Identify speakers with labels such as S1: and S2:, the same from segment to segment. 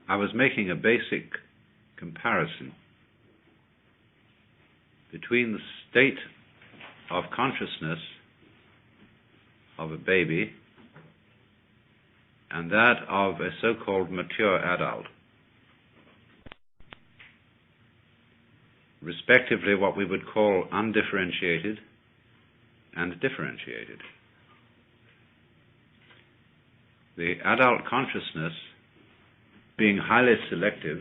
S1: I was making a basic comparison between the state of consciousness of a baby and that of a so-called mature adult, respectively what we would call undifferentiated and differentiated. The adult consciousness being highly selective,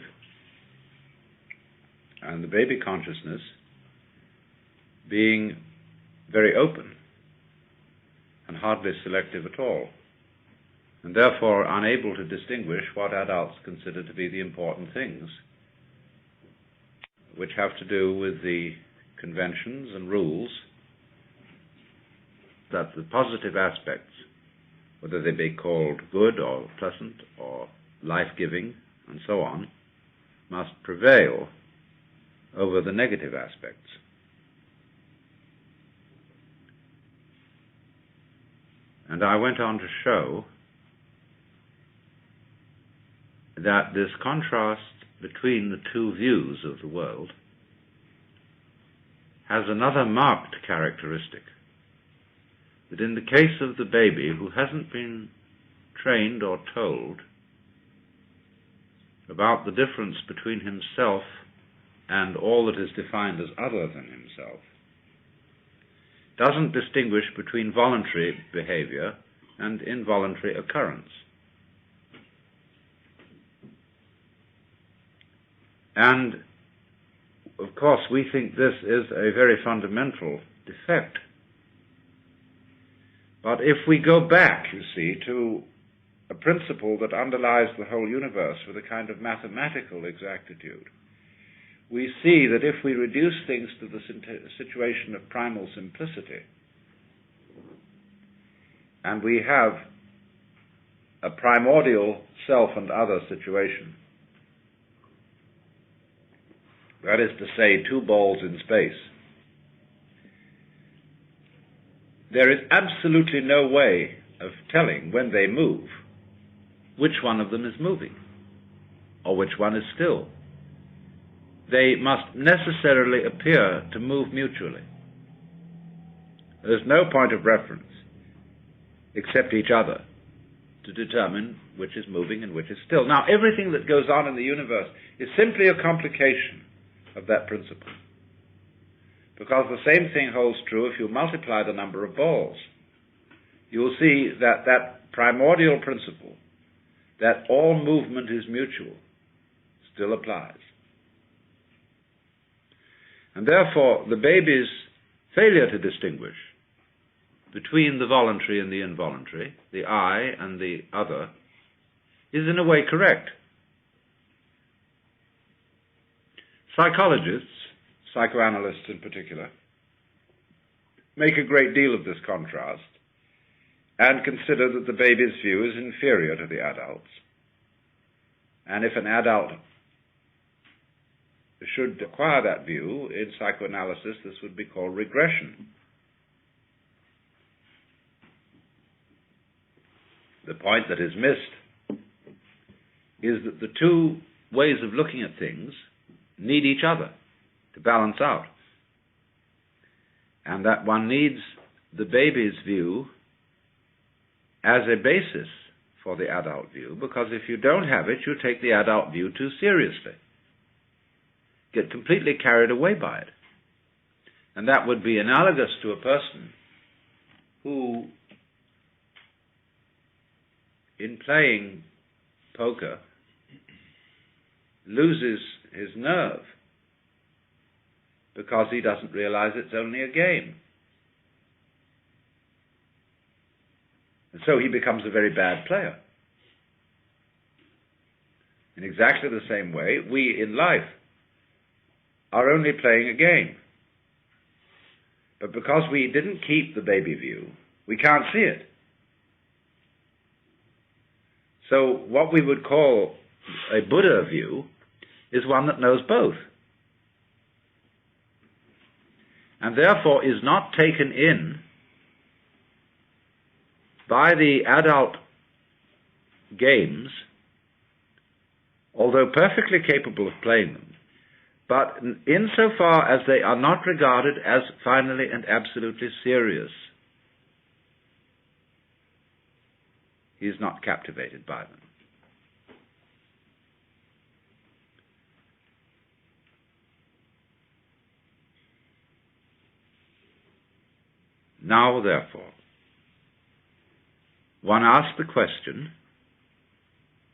S1: and the baby consciousness being very open and hardly selective at all, and therefore unable to distinguish what adults consider to be the important things, which have to do with the conventions and rules that the positive aspects, whether they be called good or pleasant or life-giving and so on, must prevail over the negative aspects. And I went on to show that this contrast between the two views of the world has another marked characteristic, that in the case of the baby who hasn't been trained or told about the difference between himself and all that is defined as other than himself, doesn't distinguish between voluntary behavior and involuntary occurrence. And, of course, we think this is a very fundamental defect. But if we go back, you see, to a principle that underlies the whole universe with a kind of mathematical exactitude, we see that if we reduce things to the situation of primal simplicity, and we have a primordial self and other situation, that is to say, two balls in space, there is absolutely no way of telling when they move which one of them is moving or which one is still. They must necessarily appear to move mutually. There's no point of reference except each other to determine which is moving and which is still. Now, everything that goes on in the universe is simply a complication of that principle, because the same thing holds true if you multiply the number of balls. You will see that that primordial principle, that all movement is mutual, still applies. And therefore, the baby's failure to distinguish between the voluntary and the involuntary, the I and the other, is in a way correct. Psychologists, psychoanalysts in particular, make a great deal of this contrast and consider that the baby's view is inferior to the adult's. And if an adult should acquire that view, in psychoanalysis this would be called regression. The point that is missed is that the two ways of looking at things need each other to balance out, and that one needs the baby's view as a basis for the adult view, because if you don't have it, you take the adult view too seriously, get completely carried away by it. And that would be analogous to a person who, in playing poker, loses his nerve because he doesn't realize it's only a game. And so he becomes a very bad player. In exactly the same way, we in life are only playing a game. But because we didn't keep the baby view, we can't see it. So what we would call a Buddha view is one that knows both, and therefore is not taken in by the adult games although perfectly capable of playing them, but insofar as they are not regarded as finally and absolutely serious, he is not captivated by them. Now, therefore, one asks the question,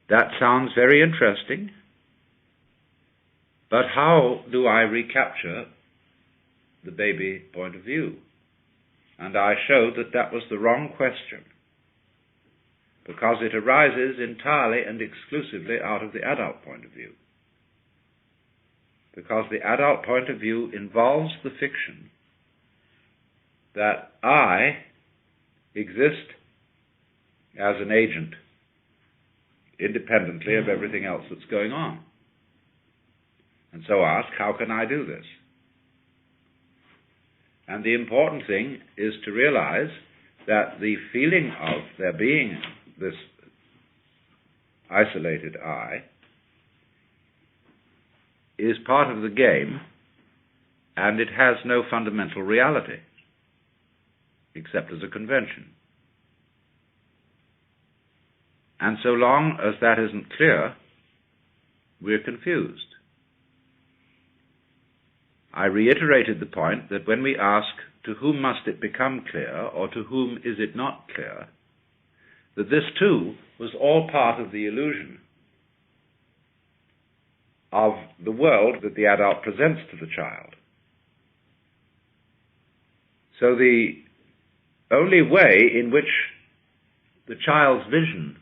S1: that sounds very interesting, but how do I recapture the baby point of view? And I showed that that was the wrong question, because it arises entirely and exclusively out of the adult point of view. Because the adult point of view involves the fiction that I exist as an agent independently of everything else that's going on. And so ask, how can I do this? And the important thing is to realize that the feeling of there being this isolated I is part of the game, and it has no fundamental reality, except as a convention. And so long as that isn't clear, we're confused. I reiterated the point that when we ask, to whom must it become clear, or to whom is it not clear, that this too was all part of the illusion of the world that the adult presents to the child. So the only way in which the child's vision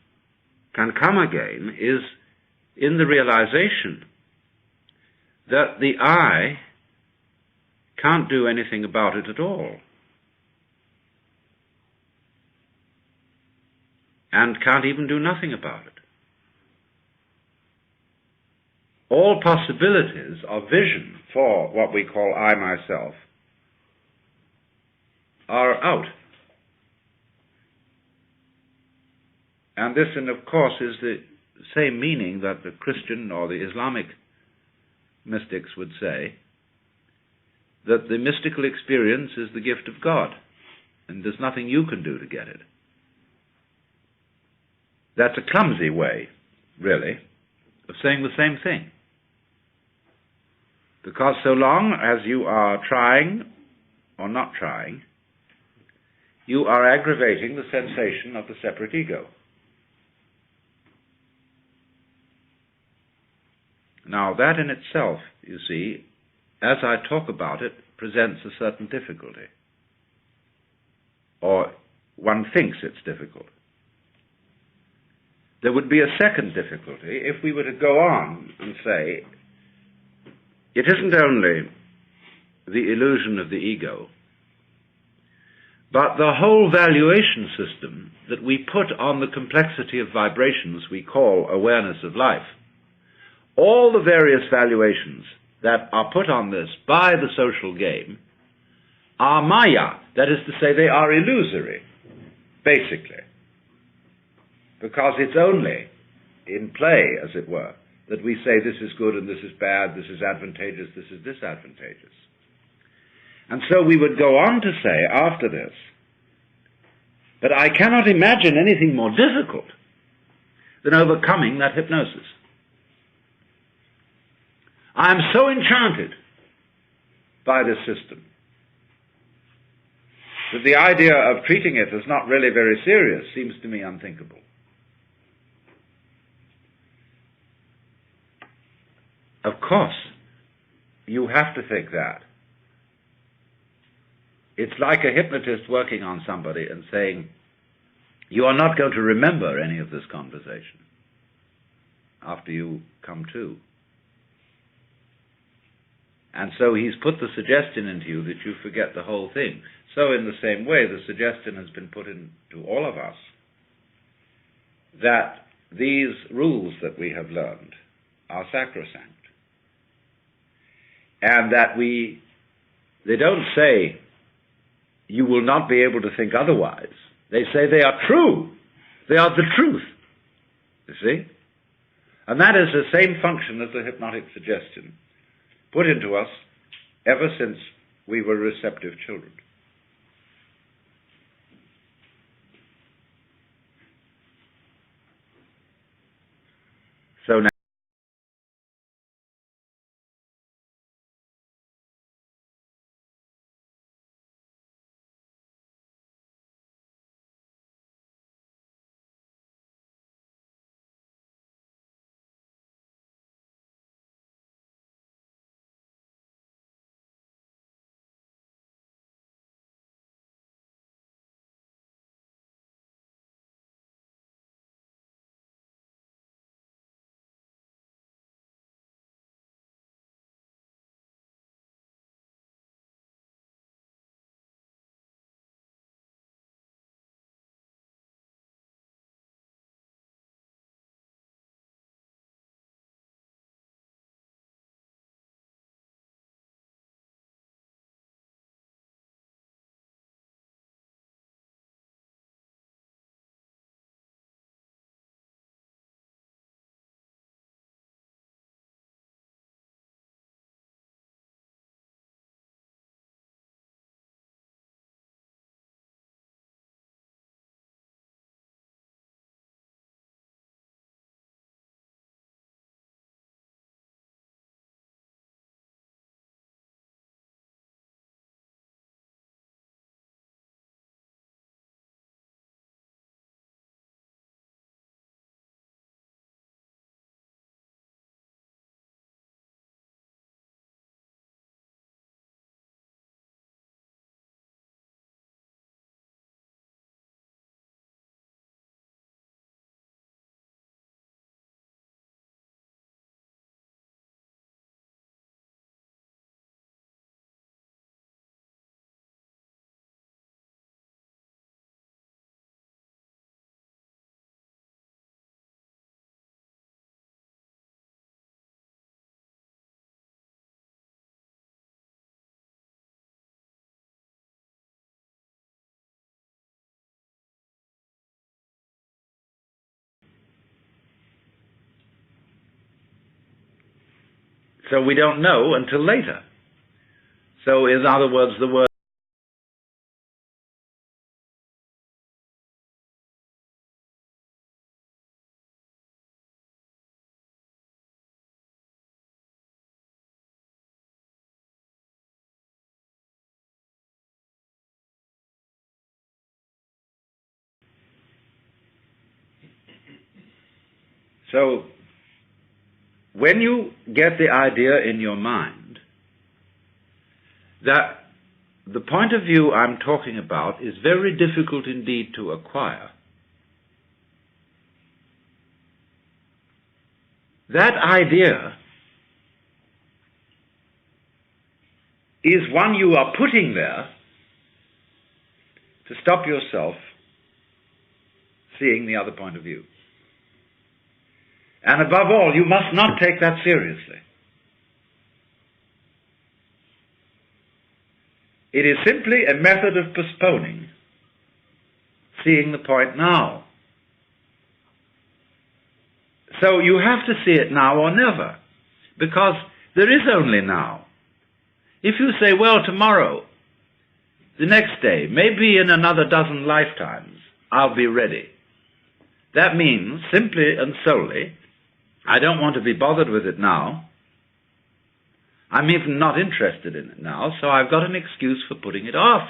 S1: can come again is in the realization that the I can't do anything about it at all, and can't even do nothing about it. All possibilities of vision for what we call I myself are out. And this, and of course, is the same meaning that the Christian or the Islamic mystics would say, that the mystical experience is the gift of God, and there's nothing you can do to get it. That's a clumsy way, really, of saying the same thing. Because so long as you are trying or not trying, you are aggravating the sensation of the separate ego. Now, that in itself, you see, as I talk about it, presents a certain difficulty. Or one thinks it's difficult. There would be a second difficulty if we were to go on and say, it isn't only the illusion of the ego, but the whole valuation system that we put on the complexity of vibrations we call awareness of life. All the various valuations that are put on this by the social game are maya, that is to say, they are illusory, basically. Because it's only in play, as it were, that we say this is good and this is bad, this is advantageous, this is disadvantageous. And so we would go on to say after this, but I cannot imagine anything more difficult than overcoming that hypnosis. I am so enchanted by this system that the idea of treating it as not really very serious seems to me unthinkable. Of course, you have to think that. It's like a hypnotist working on somebody and saying, you are not going to remember any of this conversation after you come to. And so he's put the suggestion into you that you forget the whole thing. So in the same way, the suggestion has been put into all of us that these rules that we have learned are sacrosanct. And that they don't say, you will not be able to think otherwise. They say they are true. They are the truth. You see? And that is the same function as the hypnotic suggestion put into us ever since we were receptive children. So now, so we don't know until later. So in other words, the word so when you get the idea in your mind that the point of view I'm talking about is very difficult indeed to acquire, that idea is one you are putting there to stop yourself seeing the other point of view. And above all, you must not take that seriously. It is simply a method of postponing seeing the point now. So you have to see it now or never, because there is only now. If you say, well, tomorrow, the next day, maybe in another dozen lifetimes, I'll be ready, that means simply and solely, I don't want to be bothered with it now. I'm even not interested in it now, so I've got an excuse for putting it off.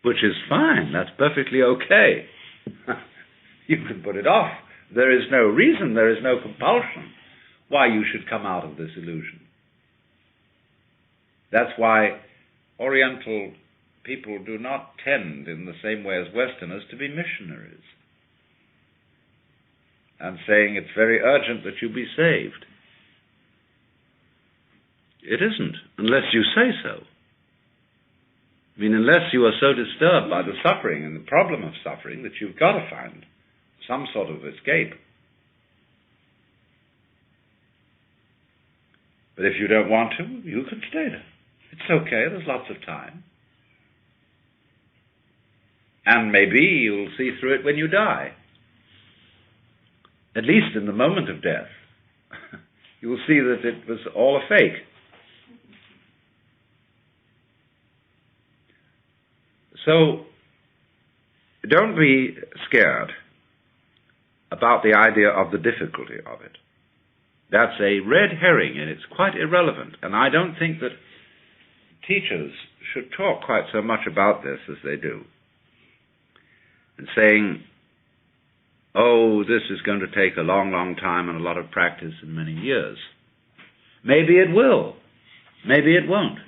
S1: Which is fine, that's perfectly okay. You can put it off. There is no reason, there is no compulsion why you should come out of this illusion. That's why Oriental people do not tend, in the same way as Westerners, to be missionaries and saying it's very urgent that you be saved. It isn't, unless you say so. I mean, unless you are so disturbed by the suffering and the problem of suffering that you've got to find some sort of escape. But if you don't want to, you can stay there. It's okay, there's lots of time. And maybe you'll see through it when you die. at least in the moment of death, you will see that it was all a fake. So, don't be scared about the idea of the difficulty of it. That's a red herring, and it's quite irrelevant. And I don't think that teachers should talk quite so much about this as they do. And saying, oh, this is going to take a long, long time and a lot of practice and many years. Maybe it will. Maybe it won't.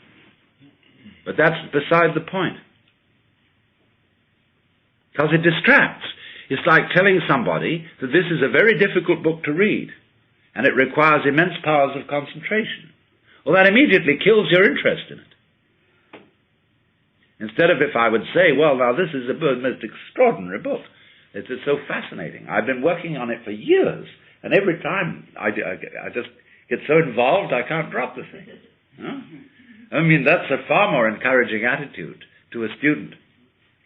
S1: But that's beside the point. Because it distracts. It's like telling somebody that this is a very difficult book to read, and it requires immense powers of concentration. Well, that immediately kills your interest in it. Instead of if I would say, well, now this is a most extraordinary book. It's so fascinating. I've been working on it for years, and every time I just get so involved I can't drop the thing. Huh? I mean, that's a far more encouraging attitude to a student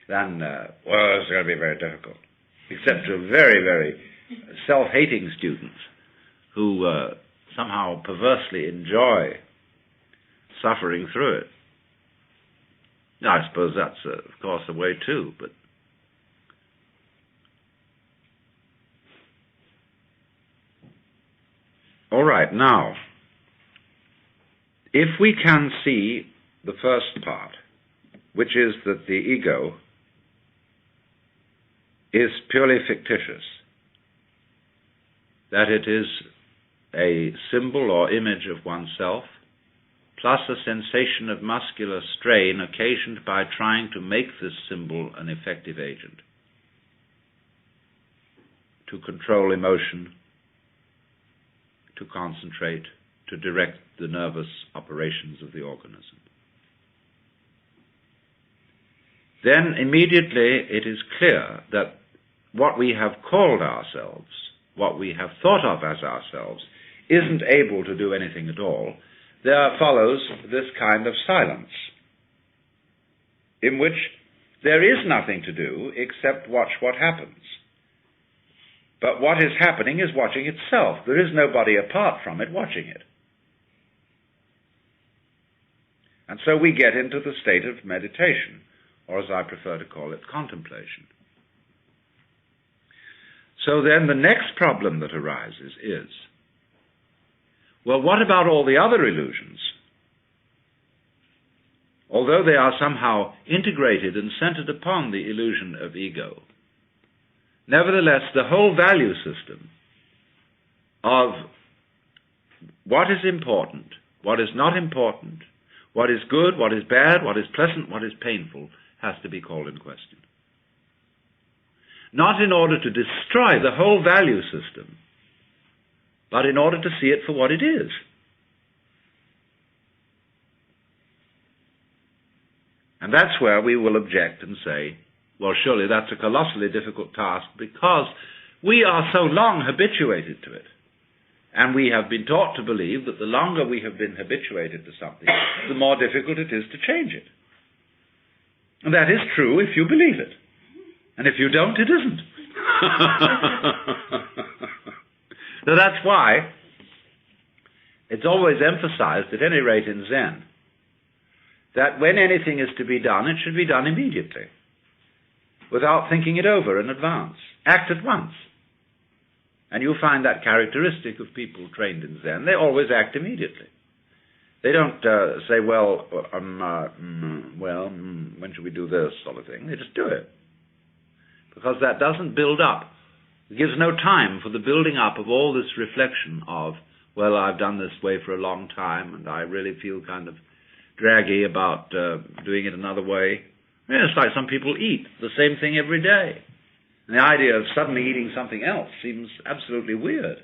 S1: than, well, it's going to be very difficult. Except to very, very self-hating students who somehow perversely enjoy suffering through it. I suppose that's, of course, a way too, but all right, now, if we can see the first part, which is that the ego is purely fictitious, that it is a symbol or image of oneself, plus a sensation of muscular strain occasioned by trying to make this symbol an effective agent to control emotion, to concentrate, to direct the nervous operations of the organism. Then immediately it is clear that what we have called ourselves, what we have thought of as ourselves, isn't able to do anything at all. There follows this kind of silence, in which there is nothing to do except watch what happens. But what is happening is watching itself. There is nobody apart from it watching it. And so we get into the state of meditation, or as I prefer to call it, contemplation. So then the next problem that arises is, well, what about all the other illusions? Although they are somehow integrated and centered upon the illusion of ego, nevertheless, the whole value system of what is important, what is not important, what is good, what is bad, what is pleasant, what is painful, has to be called in question. Not in order to destroy the whole value system, but in order to see it for what it is. And that's where we will object and say, well, surely that's a colossally difficult task because we are so long habituated to it. And we have been taught to believe that the longer we have been habituated to something, the more difficult it is to change it. And that is true if you believe it. And if you don't, it isn't. So that's why it's always emphasized, at any rate in Zen, that when anything is to be done, it should be done immediately, without thinking it over in advance. Act at once. And you'll find that characteristic of people trained in Zen. They always act immediately. They don't say, well, when should we do this sort of thing? They just do it. Because that doesn't build up. It gives no time for the building up of all this reflection of, well, I've done this way for a long time, and I really feel kind of draggy about doing it another way. Yeah, it's like some people eat the same thing every day. And the idea of suddenly eating something else seems absolutely weird.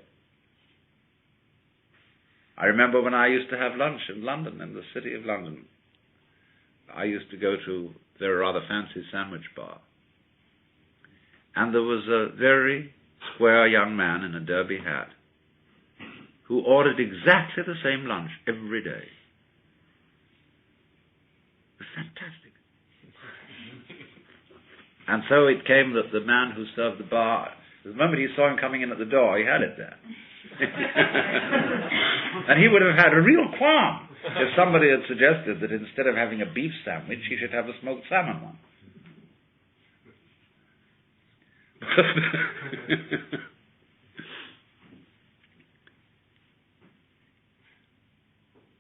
S1: I remember when I used to have lunch in London, in the city of London. I used to go to their rather fancy sandwich bar. And there was a very square young man in a derby hat who ordered exactly the same lunch every day. It was fantastic. And so it came that the man who served the bar The moment he saw him coming in at the door, he had it there. And he would have had a real qualm if somebody had suggested that instead of having a beef sandwich, he should have a smoked salmon one.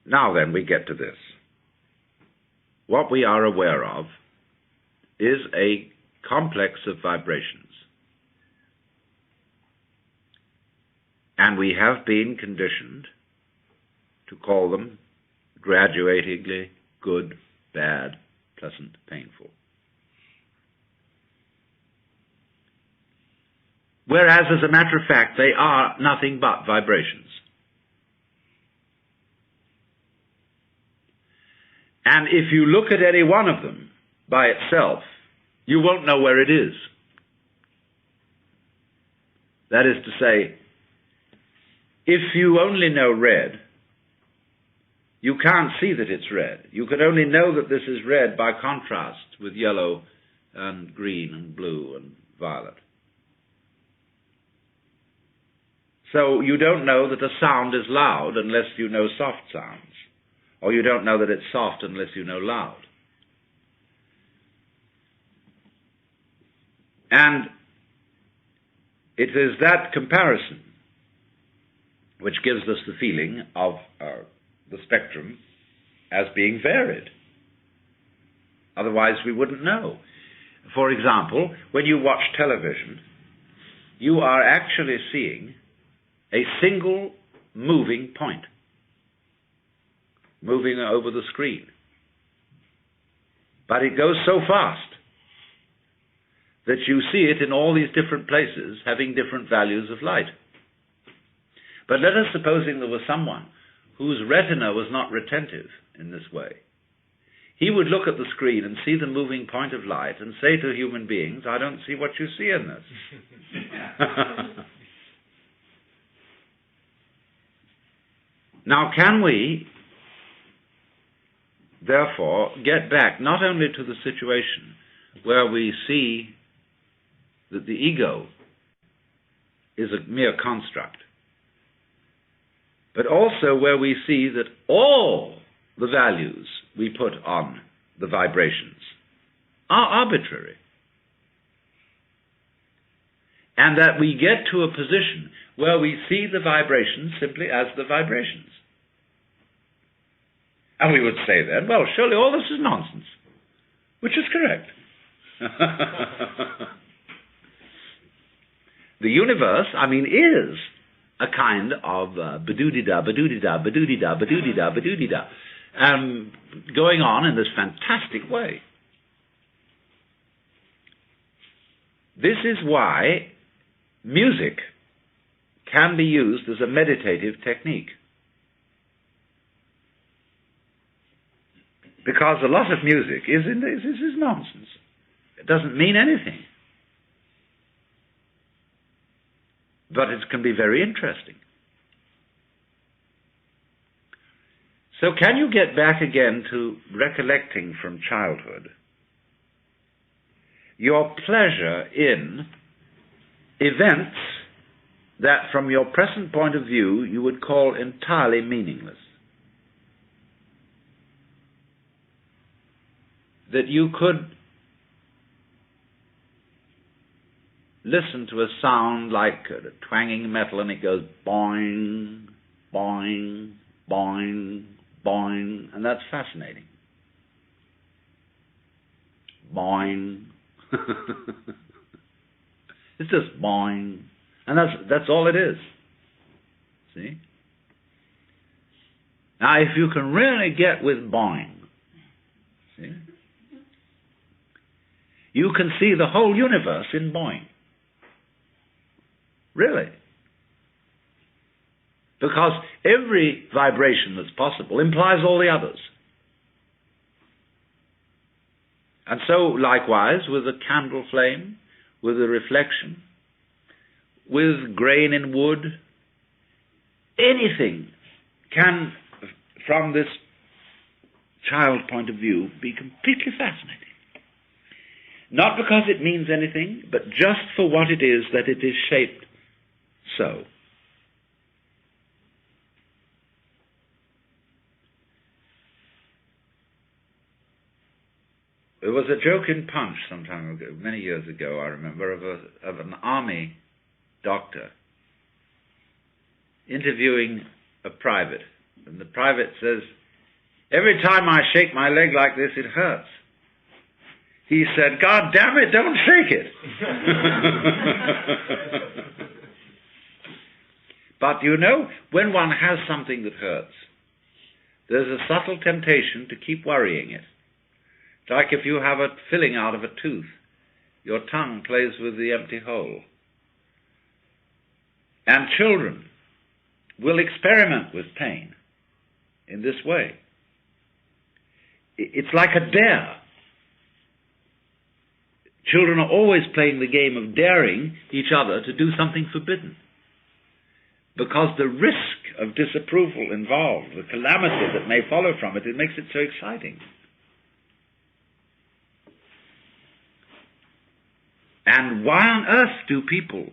S1: Now then, we get to this. What we are aware of is a complex of vibrations. And we have been conditioned to call them graduatingly good, bad, pleasant, painful. Whereas, as a matter of fact, they are nothing but vibrations. And if you look at any one of them by itself, you won't know where it is. That is to say, if you only know red, you can't see that it's red. You can only know that this is red by contrast with yellow and green and blue and violet. So you don't know that a sound is loud unless you know soft sounds. Or you don't know that it's soft unless you know loud. And it is that comparison which gives us the feeling of the spectrum as being varied. Otherwise we wouldn't know. For example, when you watch television, you are actually seeing a single moving point moving over the screen. But it goes so fast that you see it in all these different places having different values of light. But let us supposing there was someone whose retina was not retentive in this way. He would look at the screen and see the moving point of light and say to human beings, I don't see what you see in this. Now, can we, therefore, get back not only to the situation where we see that the ego is a mere construct, but also where we see that all the values we put on the vibrations are arbitrary, and that we get to a position where we see the vibrations simply as the vibrations. And we would say then, well, surely all this is nonsense, which is correct. The universe, is a kind of ba-doo-dee-da, ba-doo-dee-da, ba-doo-dee-da, ba-doo-dee-da, ba-doo-dee-da, going on in this fantastic way. This is why music can be used as a meditative technique. Because a lot of music is nonsense. It doesn't mean anything. But it can be very interesting. So can you get back again to recollecting from childhood your pleasure in events that from your present point of view you would call entirely meaningless? That you could listen to a sound like twanging metal and it goes boing, boing, boing, boing, and that's fascinating. Boing. It's just boing. And that's all it is. See? Now if you can really get with boing, see? You can see the whole universe in boing. Really. Because every vibration that's possible implies all the others. And so, likewise, with a candle flame, with a reflection, with grain in wood, anything can, from this child point of view, be completely fascinating. Not because it means anything, but just for what it is, that it is shaped so. There was a joke in Punch some time ago, many years ago, I remember, of an army doctor interviewing a private. And the private says, "Every time I shake my leg like this, it hurts." He said, "God damn it, don't shake it." But you know, when one has something that hurts, there's a subtle temptation to keep worrying it. It's like if you have a filling out of a tooth, your tongue plays with the empty hole. And children will experiment with pain in this way. It's like a dare. Children are always playing the game of daring each other to do something forbidden, because the risk of disapproval involved, the calamity that may follow from it, it makes it so exciting. And why on earth do people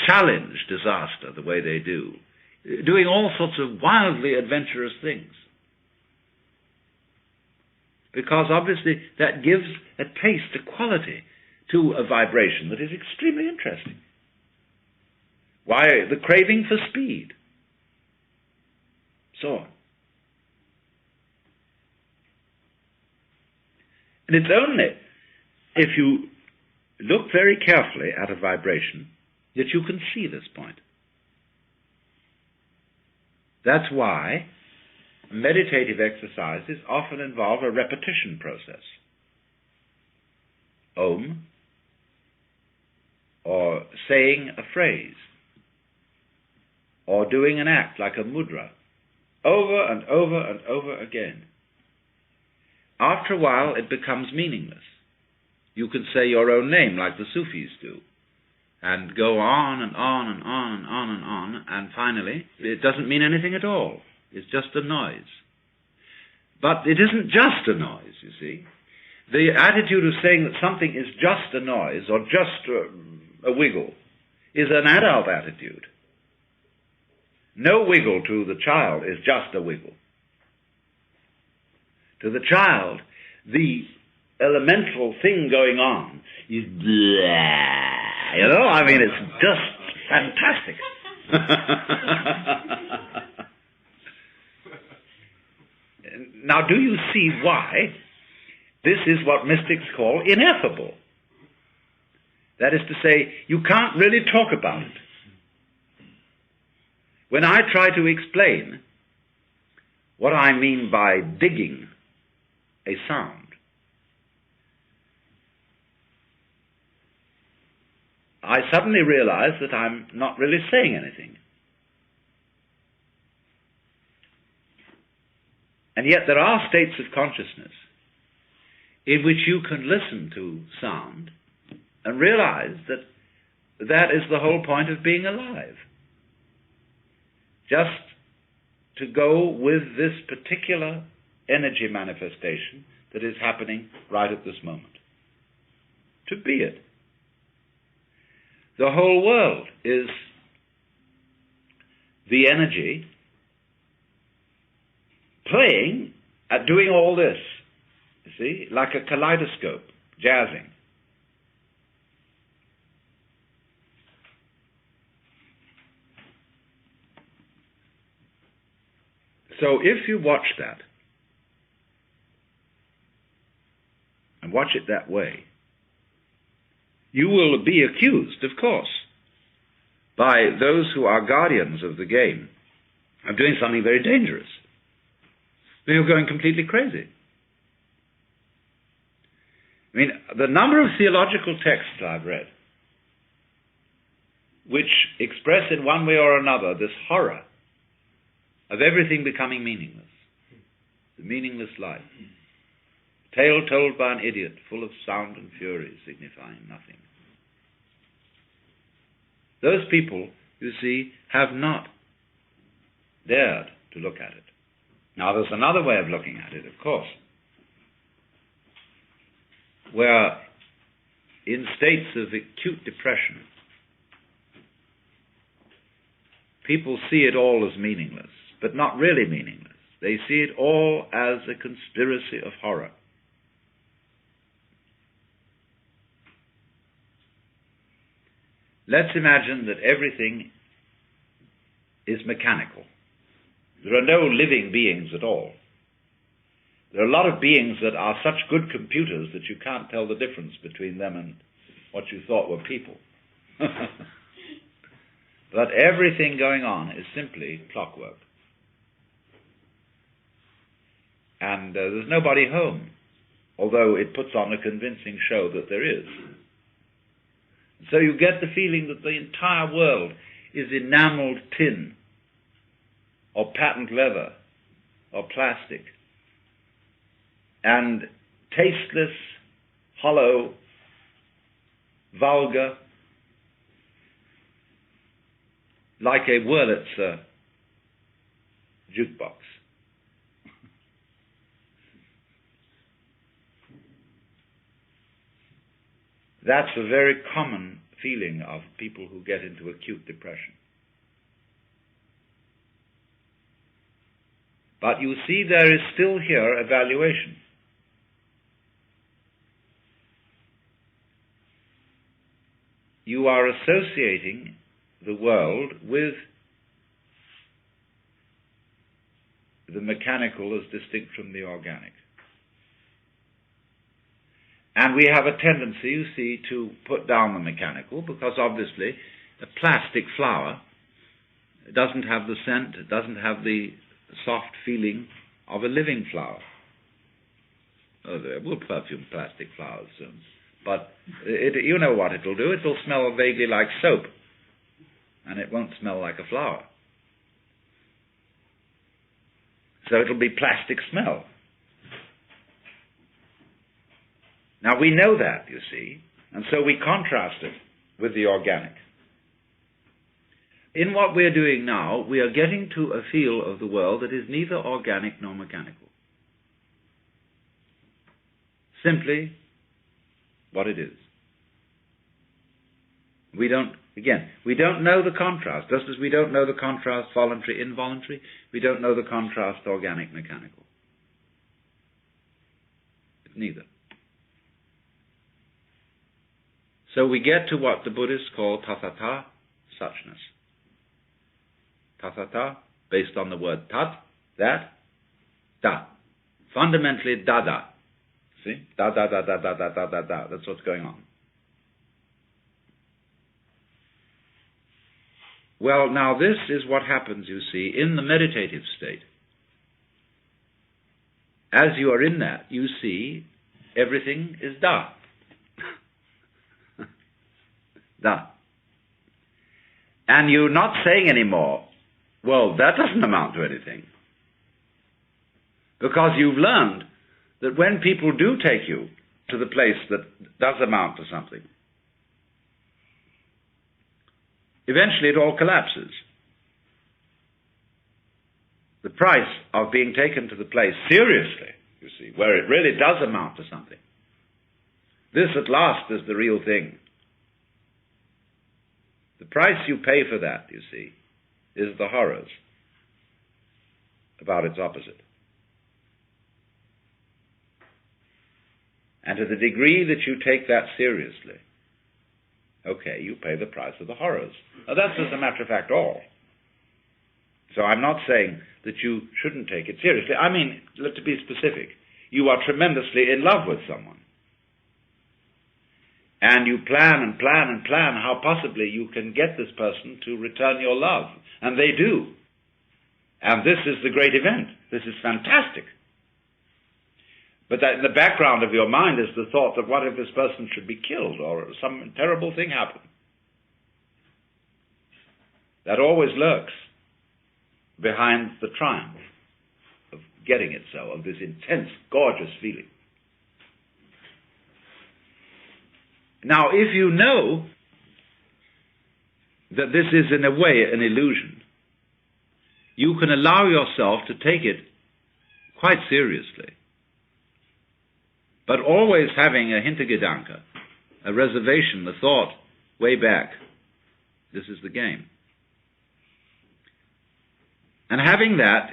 S1: challenge disaster the way they do, doing all sorts of wildly adventurous things? Because obviously that gives a taste, a quality to a vibration that is extremely interesting. Why, the craving for speed, so on. And it's only if you look very carefully at a vibration that you can see this point. That's why meditative exercises often involve a repetition process. Om, or saying a phrase, or doing an act like a mudra, over and over and over again. After a while it becomes meaningless. You can say your own name like the Sufis do, and go on and on and on and on and on, and finally it doesn't mean anything at all. It's just a noise. But it isn't just a noise, you see. The attitude of saying that something is just a noise or just a wiggle is an adult attitude. No wiggle to the child is just a wiggle. To the child, the elemental thing going on is blah, you know? I mean, it's just fantastic. Now, do you see why this is what mystics call ineffable? That is to say, you can't really talk about it. When I try to explain what I mean by digging a sound, I suddenly realize that I'm not really saying anything. And yet there are states of consciousness in which you can listen to sound and realize that that is the whole point of being alive. Just to go with this particular energy manifestation that is happening right at this moment. To be it. The whole world is the energy playing at doing all this, you see, like a kaleidoscope, jazzing. So if you watch that, and watch it that way, you will be accused, of course, by those who are guardians of the game of doing something very dangerous. You're going completely crazy. I mean, the number of theological texts I've read which express in one way or another this horror of everything becoming meaningless. The meaningless life. Tale told by an idiot, full of sound and fury, signifying nothing. Those people, you see, have not dared to look at it. Now, there's another way of looking at it, of course, where in states of acute depression, people see it all as meaningless, but not really meaningless. They see it all as a conspiracy of horror. Let's imagine that everything is mechanical. There are no living beings at all. There are a lot of beings that are such good computers that you can't tell the difference between them and what you thought were people. But everything going on is simply clockwork. And there's nobody home, although it puts on a convincing show that there is. So you get the feeling that the entire world is enameled tin, or patent leather, or plastic, and tasteless, hollow, vulgar, like a Wurlitzer jukebox. That's a very common feeling of people who get into acute depression. But you see, there is still here a valuation. You are associating the world with the mechanical as distinct from the organic. And we have a tendency, you see, to put down the mechanical, because obviously a plastic flower doesn't have the scent, it doesn't have the soft feeling of a living flower. Oh, we'll perfume plastic flowers soon. But you know what it'll do. It'll smell vaguely like soap, and it won't smell like a flower. So it'll be plastic smell. Now we know that, you see, and so we contrast it with the organic. In what we're doing now, we are getting to a feel of the world that is neither organic nor mechanical. Simply what it is. We don't know the contrast, just as we don't know the contrast voluntary, involuntary, we don't know the contrast organic, mechanical. It's neither. So we get to what the Buddhists call tathata, suchness. Tathata, based on the word tat, that, da. Fundamentally, da. See? Da. That's what's going on. Well, now this is what happens, you see, in the meditative state. As you are in that, you see everything is da. Da. And you're not saying anymore, well, that doesn't amount to anything. Because you've learned that when people do take you to the place that does amount to something, eventually it all collapses. The price of being taken to the place seriously, you see, where it really does amount to something, this at last is the real thing. The price you pay for that, you see, is the horrors about its opposite. And to the degree that you take that seriously, okay, you pay the price of the horrors. Now that's, as a matter of fact, all. So I'm not saying that you shouldn't take it seriously. I mean, to be specific, you are tremendously in love with someone. And you plan how possibly you can get this person to return your love. And they do. And this is the great event. This is fantastic. But that in the background of your mind is the thought that what if this person should be killed or some terrible thing happen? That always lurks behind the triumph of getting it so, of this intense, gorgeous feeling. Now, if you know that this is in a way an illusion, you can allow yourself to take it quite seriously, but always having a Hintergedanke, a reservation, a thought way back. This is the game. And having that,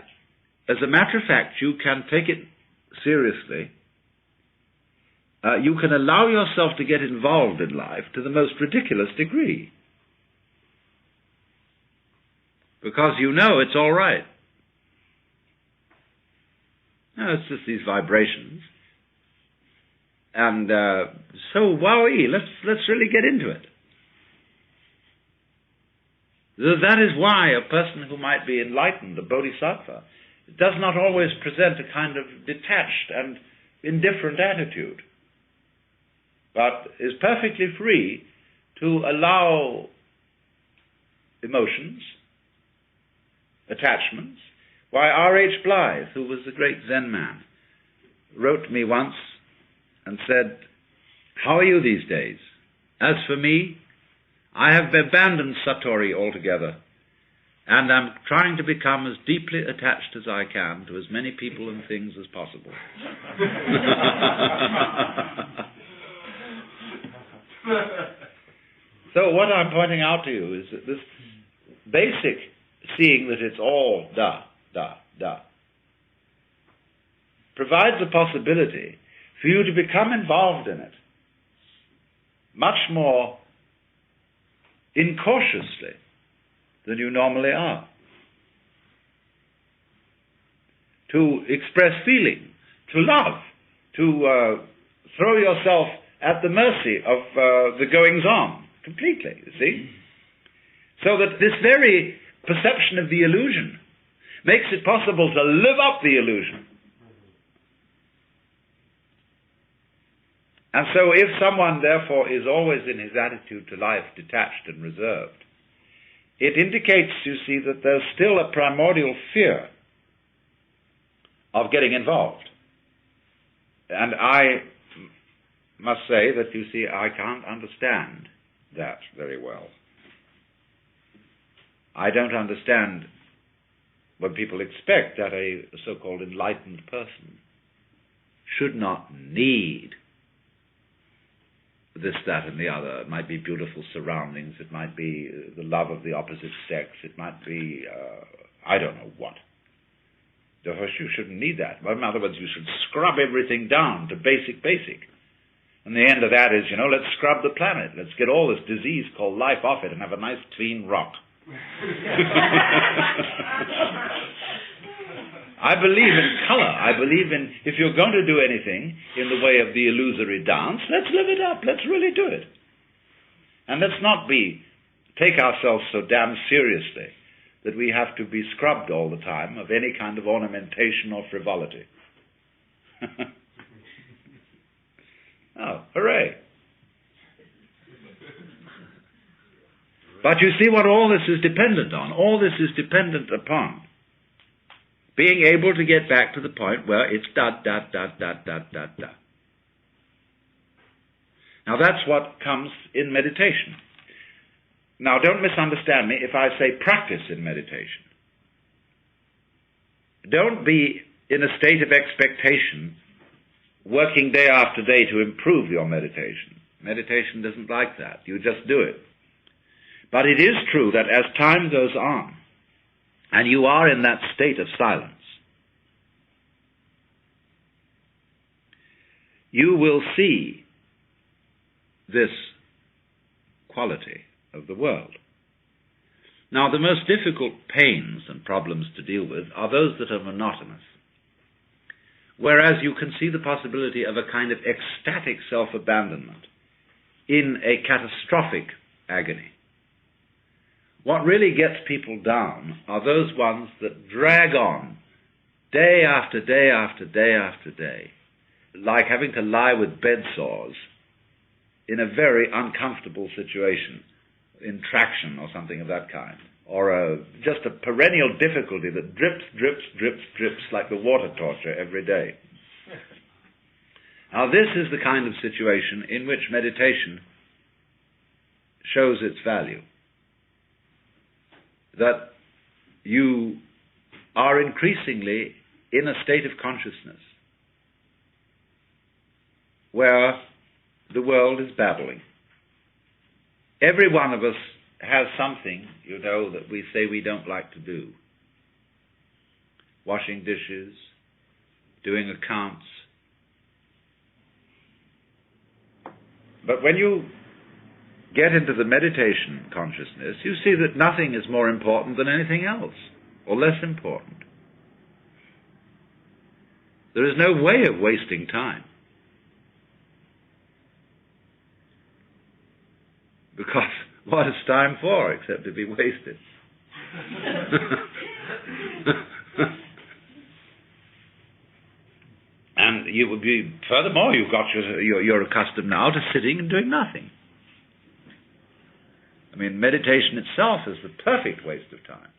S1: as a matter of fact, you can take it seriously. You can allow yourself to get involved in life to the most ridiculous degree. Because you know it's all right. No, it's just these vibrations. And so, wowee, let's really get into it. That is why a person who might be enlightened, a bodhisattva, does not always present a kind of detached and indifferent attitude, but is perfectly free to allow emotions, attachments. Why, R.H. Blythe, who was a great Zen man, wrote me once and said, "How are you these days? As for me, I have abandoned Satori altogether, and am trying to become as deeply attached as I can to as many people and things as possible." So what I'm pointing out to you is that this basic seeing that it's all da, provides a possibility for you to become involved in it much more incautiously than you normally are. To express feeling, to love, to throw yourself at the mercy of the goings-on completely, you see? So that this very perception of the illusion makes it possible to live up the illusion. And so if someone, therefore, is always in his attitude to life detached and reserved, it indicates, you see, that there's still a primordial fear of getting involved. And I must say that, you see, I can't understand that very well. I don't understand when people expect that a so-called enlightened person should not need this, that, and the other. It might be beautiful surroundings, it might be the love of the opposite sex, it might be, I don't know what. Therefore, you shouldn't need that. Well, in other words, you should scrub everything down to basic. And the end of that is, let's scrub the planet. Let's get all this disease called life off it and have a nice clean rock. I believe in color. I believe in, if you're going to do anything in the way of the illusory dance, let's live it up. Let's really do it. And let's not take ourselves so damn seriously that we have to be scrubbed all the time of any kind of ornamentation or frivolity. Oh, hooray. But you see what all this is dependent on. All this is dependent upon being able to get back to the point where it's da. Now that's what comes in meditation. Now don't misunderstand me if I say practice in meditation. Don't be in a state of expectation working day after day to improve your meditation. Meditation doesn't like that. You just do it. But it is true that as time goes on, and you are in that state of silence, you will see this quality of the world. Now, the most difficult pains and problems to deal with are those that are monotonous, whereas you can see the possibility of a kind of ecstatic self-abandonment in a catastrophic agony. What really gets people down are those ones that drag on day after day after day after day, like having to lie with bed sores in a very uncomfortable situation, in traction or something of that kind, or just a perennial difficulty that drips like the water torture every day. Now this is the kind of situation in which meditation shows its value. That you are increasingly in a state of consciousness where the world is babbling. Every one of us has something, that we say we don't like to do. Washing dishes, doing accounts. But when you get into the meditation consciousness, you see that nothing is more important than anything else, or less important. There is no way of wasting time. Because what is time for except to be wasted? And you would be, furthermore, you're accustomed now to sitting and doing nothing. I mean, meditation itself is the perfect waste of time.